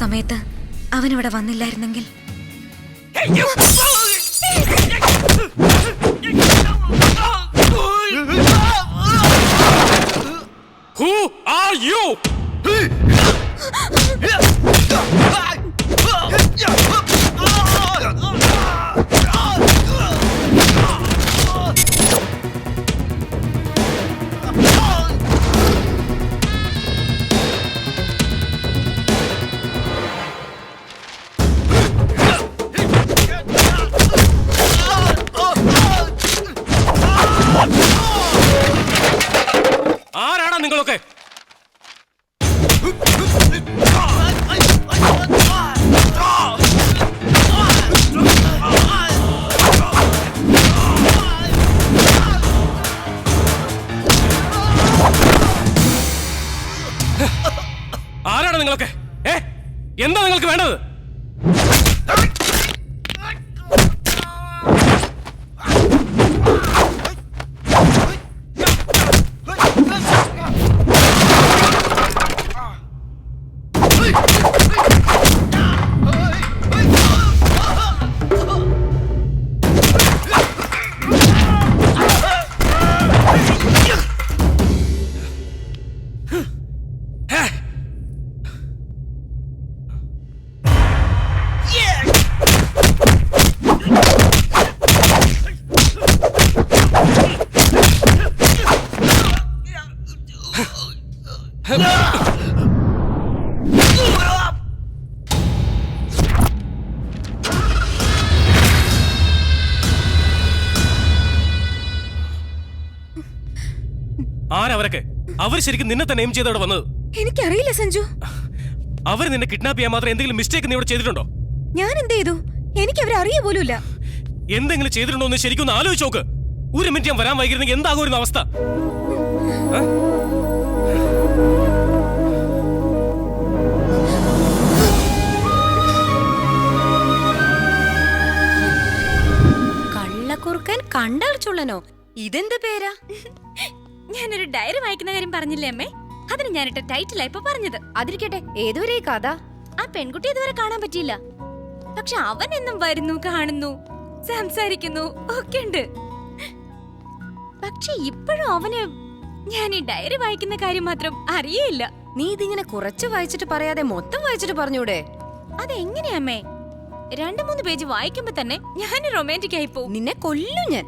സമയത്ത് അവനിവിടെ വന്നില്ലായിരുന്നെങ്കിൽ. Who are you? ആരാടാ നിങ്ങളൊക്കെ? ആരാണ് നിങ്ങളൊക്കെ? എന്താ നിങ്ങൾക്ക് വേണ്ടത്? ആരവരൊക്കെ? അവർ ശരിക്കും നിന്നെ തന്നെ എയിം ചെയ്തവിടെ വന്നത്? എനിക്കറിയില്ല സഞ്ജു. അവർ നിന്നെ കിഡ്നാപ്പ് ചെയ്യാൻ മാത്രം എന്തെങ്കിലും മിസ്റ്റേക്ക് നീ ഇവിടെ ചെയ്തിട്ടുണ്ടോ? ഞാൻ എന്ത് ചെയ്തു? എനിക്ക് അവരെ അറിയ പോലുമില്ല. എന്തെങ്കിലും ചെയ്തിട്ടുണ്ടോ എന്ന് ശരിക്കും ഒന്ന് ആലോചിച്ച് നോക്ക്. ഒരു മിനിറ്റ് ഞാൻ വരാൻ വൈകിരുന്നെങ്കിൽ എന്താകുമായിരുന്നു അവസ്ഥ? കള്ളക്കുറുക്കൻ കണ്ടാൽ ചുള്ളനോ? ഇതെന്ത് പേരാ? ഞാനൊരു ഡയറി വായിക്കുന്ന കാര്യം പറഞ്ഞില്ലേ അമ്മേ? അതിന് ഞാനിട്ട ടൈറ്റിലാ ഇപ്പൊ പറഞ്ഞത്. അതിരിക്കട്ടെ, ഏതൊരു കഥ? ആ പെൺകുട്ടി ഇതുവരെ കാണാൻ പറ്റിയില്ല. പക്ഷെ അവൻ എന്നും വരുന്നു, കാണുന്നു, സംസാരിക്കുന്നു ഒക്കെ ഉണ്ട്. പക്ഷെ ഇപ്പോഴും അവന് ഞാൻ ഈ ഡയറി വായിക്കുന്ന കാര്യം മാത്രം അറിയേയില്ല. നീ ഇതിങ്ങനെ കുറച്ച് വായിച്ചിട്ട് പറയാതെ മൊത്തം വായിച്ചിട്ട് പറഞ്ഞൂടെ? അതെങ്ങനെയാ അമ്മേ? 2-3 പേജ് വായിക്കുമ്പോ തന്നെ ഞാൻ റൊമാൻറ്റിക് ആയി പോവും. നിന്നെ കൊല്ലും ഞാൻ.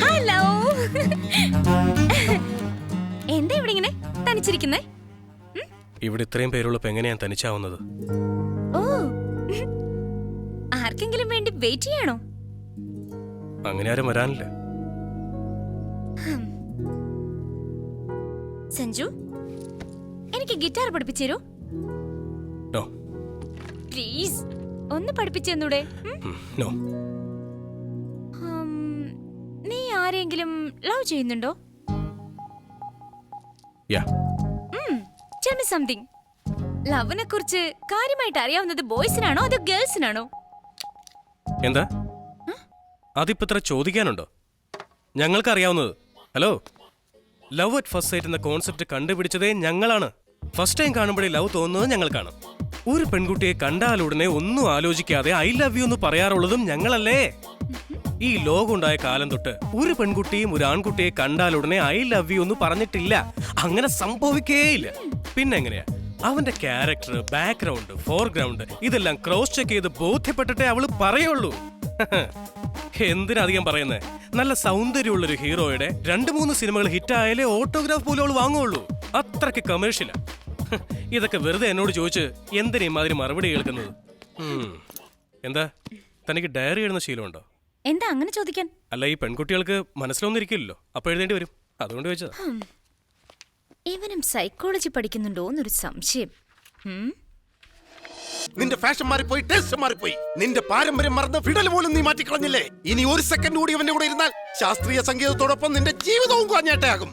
ഹലോ. എന്താ ഇവിടെ ഇങ്ങനെ തനിച്ചിരിക്കുന്നേ? ഇവിടെ ഇത്രയും പേരുള്ളപ്പോ എങ്ങനെയാ തനിച്ചാവുന്നത്? ഓ, ആർക്കെങ്കിലും വേണ്ടി വെയിറ്റ് ചെയ്യണോ? അങ്ങനെ ആരും വരാനില്ല. സഞ്ജു, എനിക്ക് ഗിറ്റാർ പഠിപ്പിച്ചേരോ? നോ. പ്ലീസ് ഒന്ന് പഠിപ്പിച്ചു തന്നൂടെ? നോ. നീ ആരെങ്കിലും ലവ് ചെയ്യുന്നുണ്ടോ? യാ. Tell me something. ലവിനെ കുറിച്ച് കാര്യമായിട്ട് അറിയാവുന്നത് ബോയ്സിനാണോ അതോ ഗേൾസിനാണോ? എന്താ അതിപ്പോ ഇത്ര ചോദിക്കാനുണ്ടോ? ഞങ്ങൾക്ക് അറിയാവുന്നത്. Hello, love at first sight എന്ന കോൺസെപ്റ്റ് കണ്ടുപിടിച്ചതേ ഞങ്ങളാണ്. ഫസ്റ്റ് ടൈം കാണുമ്പോഴേ ലവ് തോന്നുന്നത് ഞങ്ങൾക്കാണ്. ഒരു പെൺകുട്ടിയെ കണ്ടാലുടനെ ഒന്നും ആലോചിക്കാതെ ഐ ലവ് യു എന്ന് പറയാറുള്ളതും ഞങ്ങളല്ലേ? ഈ ലോകം ഉണ്ടായ കാലം തൊട്ട് ഒരു പെൺകുട്ടിയും ഒരു ആൺകുട്ടിയെ കണ്ടാലുടനെ ഐ ലവ് യു എന്ന് പറഞ്ഞിട്ടില്ല. അങ്ങനെ സംഭവിക്കേയില്ല. പിന്നെങ്ങനെയാ? അവന്റെ ക്യാരക്ടർ, ബാക്ക്ഗ്രൗണ്ട്, ഫോർഗ്രൗണ്ട് ഇതെല്ലാം ക്രോസ് ചെക്ക് ചെയ്ത് ബോധ്യപ്പെട്ടിട്ടേ അവള് പറയുള്ളൂ. എന്തിനധികം പറയുന്നേ? നല്ല സൗന്ദര്യമുള്ളൊരു ഹീറോയുടെ 2-3 സിനിമകൾ ഹിറ്റായാലേ ഓട്ടോഗ്രാഫ് പോലും അവള് വാങ്ങുള്ളൂ. അത്രയ്ക്ക് കമേഴ്ഷ്യലാ. ഇതൊക്കെ വെറുതെ എന്നോട് ചോദിച്ച് എന്തിനാ ഇമാതിരി മറുപടി കേൾക്കുന്നത്? എന്താ, തനിക്ക് ഡയറി എഴുതുന്ന ശീലമുണ്ടോ? എന്താ അങ്ങനെ ചോദിക്കാൻ? അല്ല, ഈ പെൺകുട്ടികൾക്ക് മനസ്സിലൊന്നും ഇരിക്കില്ലല്ലോ, അപ്പൊ എഴുതേണ്ടി വരും. അതുകൊണ്ട് ചോദിച്ചതാ. ഇവനും സൈക്കോളജി പഠിക്കുന്നുണ്ടോ എന്നൊരു സംശയം. നിന്റെ ഫാഷൻ മാറിപ്പോയി, ടേസ്റ്റ് മാറിപ്പോയി. നിന്റെ പാരമ്പര്യം മറന്ന് ഫിഡൽ പോലും നീ മാറ്റിക്കളഞ്ഞില്ലേ? ഇനി ഒരു സെക്കൻഡ് കൂടി അവന്റെ കൂടെ ഇരുന്നാൽ ശാസ്ത്രീയ സംഗീതത്തോടൊപ്പം നിന്റെ ജീവിതവും കാഞ്ഞേട്ടയാകും.